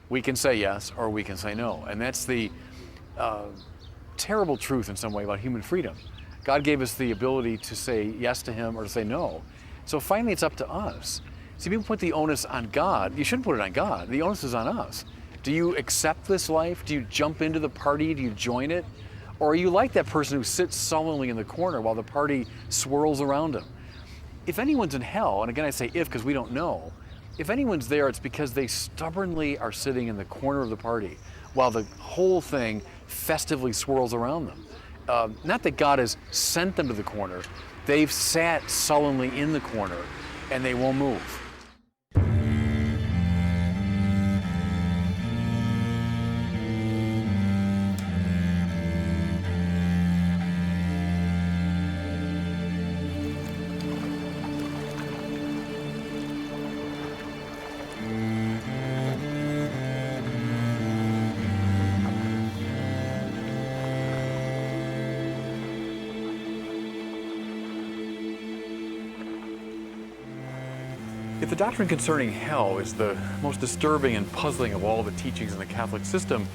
We can say yes or we can say no. And that's the terrible truth in some way about human freedom. God gave us the ability to say yes to Him or to say no. So finally it's up to us. See, people put the onus on God. You shouldn't put it on God. The onus is on us. Do you accept this life? Do you jump into the party? Do you join it? Or are you like that person who sits sullenly in the corner while the party swirls around him? If anyone's in hell, and again I say if because we don't know, if anyone's there, it's because they stubbornly are sitting in the corner of the party while the whole thing festively swirls around them. Not that God has sent them to the corner, they've sat sullenly in the corner and they won't move. If the doctrine concerning hell is the most disturbing and puzzling of all the teachings in the Catholic system,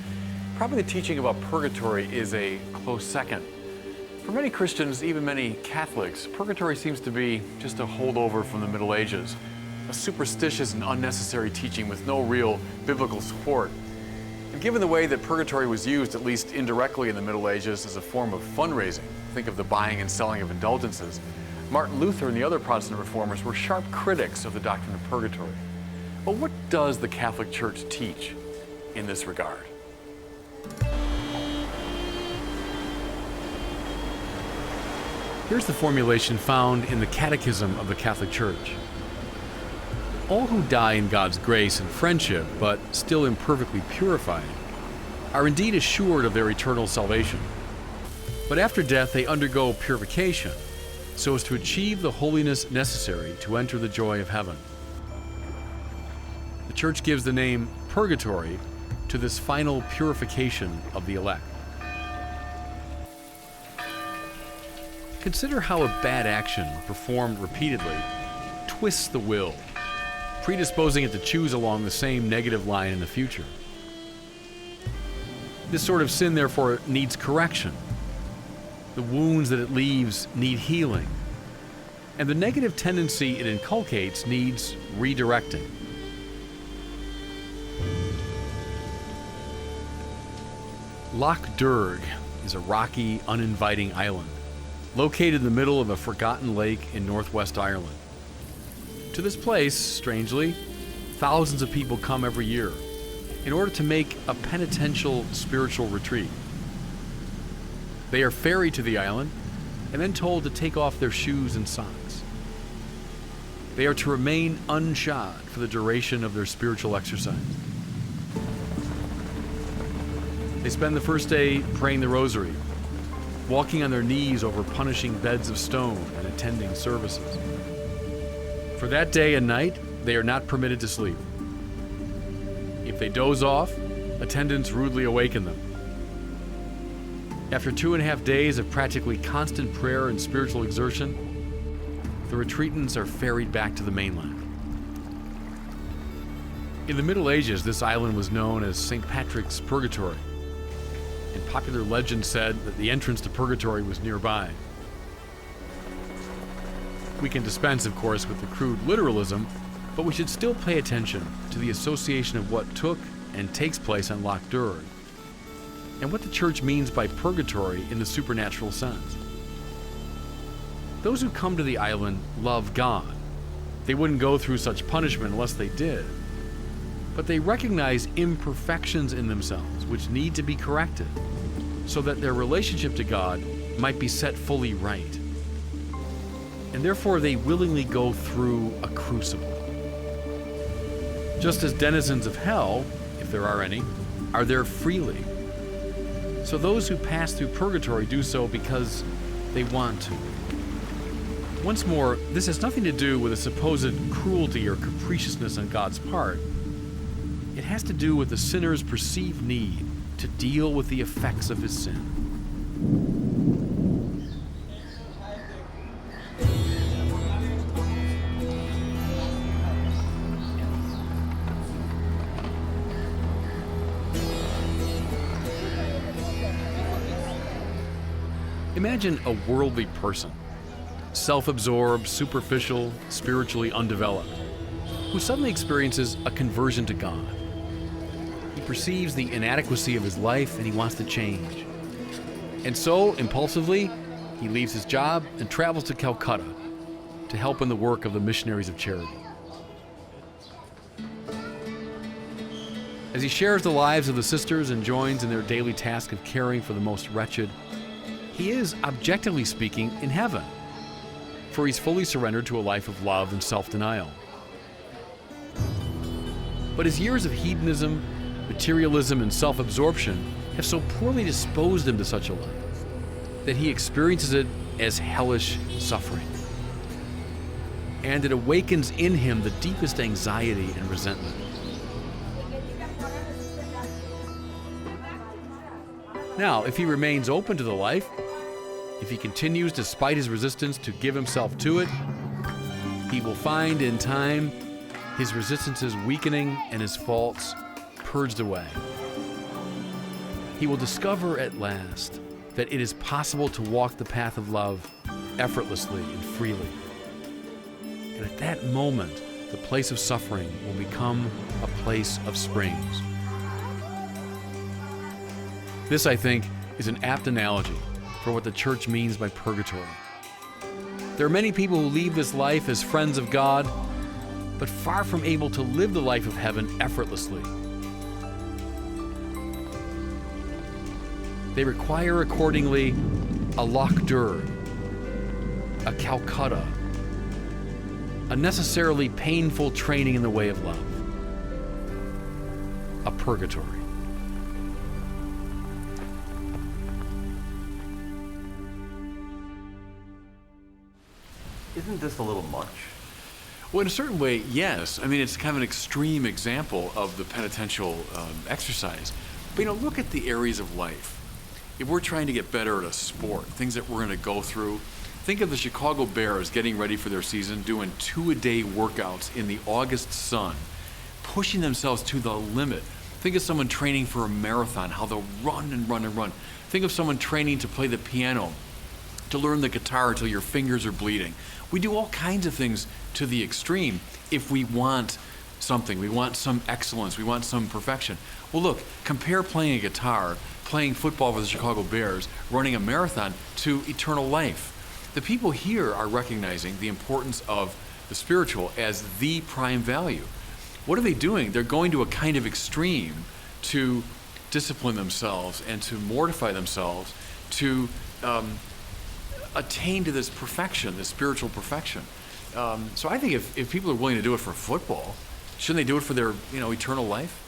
probably the teaching about purgatory is a close second. For many Christians, even many Catholics, purgatory seems to be just a holdover from the Middle Ages, a superstitious and unnecessary teaching with no real biblical support. And given the way that purgatory was used, at least indirectly in the Middle Ages, as a form of fundraising, think of the buying and selling of indulgences, Martin Luther and the other Protestant reformers were sharp critics of the doctrine of purgatory. But what does the Catholic Church teach in this regard? Here's the formulation found in the Catechism of the Catholic Church. All who die in God's grace and friendship, but still imperfectly purified, are indeed assured of their eternal salvation. But after death they undergo purification, so as to achieve the holiness necessary to enter the joy of heaven. The Church gives the name purgatory to this final purification of the elect. Consider how a bad action performed repeatedly twists the will, predisposing it to choose along the same negative line in the future. This sort of sin, therefore, needs correction. The wounds that it leaves need healing, and the negative tendency it inculcates needs redirecting. Loch Derg is a rocky, uninviting island located in the middle of a forgotten lake in northwest Ireland. To this place, strangely, thousands of people come every year in order to make a penitential spiritual retreat. They are ferried to the island and then told to take off their shoes and socks. They are to remain unshod for the duration of their spiritual exercise. They spend the first day praying the rosary, walking on their knees over punishing beds of stone and attending services. For that day and night, they are not permitted to sleep. If they doze off, attendants rudely awaken them. After 2.5 days of practically constant prayer and spiritual exertion, the retreatants are ferried back to the mainland. In the Middle Ages, this island was known as St. Patrick's Purgatory, and popular legend said that the entrance to purgatory was nearby. We can dispense, of course, with the crude literalism, but we should still pay attention to the association of what took and takes place on Loch Derg, and what the Church means by purgatory in the supernatural sense. Those who come to the island love God. They wouldn't go through such punishment unless they did. But they recognize imperfections in themselves which need to be corrected so that their relationship to God might be set fully right. And therefore they willingly go through a crucible. Just as denizens of hell, if there are any, are there freely. So those who pass through purgatory do so because they want to. Once more, this has nothing to do with a supposed cruelty or capriciousness on God's part. It has to do with the sinner's perceived need to deal with the effects of his sin. Imagine a worldly person, self-absorbed, superficial, spiritually undeveloped, who suddenly experiences a conversion to God. He perceives the inadequacy of his life and he wants to change. And so, impulsively, he leaves his job and travels to Calcutta to help in the work of the missionaries of charity. As he shares the lives of the sisters and joins in their daily task of caring for the most wretched, he is, objectively speaking, in heaven, for he's fully surrendered to a life of love and self-denial. But his years of hedonism, materialism, and self-absorption have so poorly disposed him to such a life that he experiences it as hellish suffering. And it awakens in him the deepest anxiety and resentment. Now, if he remains open to the life, if he continues despite his resistance to give himself to it, he will find in time his resistances weakening and his faults purged away. He will discover at last that it is possible to walk the path of love effortlessly and freely. And at that moment, the place of suffering will become a place of springs. This, I think, is an apt analogy for what the church means by purgatory. There are many people who leave this life as friends of God, but far from able to live the life of heaven effortlessly. They require, accordingly, a Lakdur, a Calcutta, a necessarily painful training in the way of love, a purgatory. Isn't this a little much? Well, in a certain way, yes. I mean, it's kind of an extreme example of the penitential exercise. But, look at the areas of life. If we're trying to get better at a sport, things that we're going to go through, think of the Chicago Bears getting ready for their season, doing 2-a-day workouts in the August sun, pushing themselves to the limit. Think of someone training for a marathon, how they'll run and run and run. Think of someone training to play the piano, to learn the guitar until your fingers are bleeding. We do all kinds of things to the extreme if we want something. We want some excellence. We want some perfection. Well, look, compare playing a guitar, playing football for the Chicago Bears, running a marathon to eternal life. The people here are recognizing the importance of the spiritual as the prime value. What are they doing? They're going to a kind of extreme to discipline themselves and to mortify themselves to attain to this perfection, this spiritual perfection. So I think if people are willing to do it for football, shouldn't they do it for their eternal life?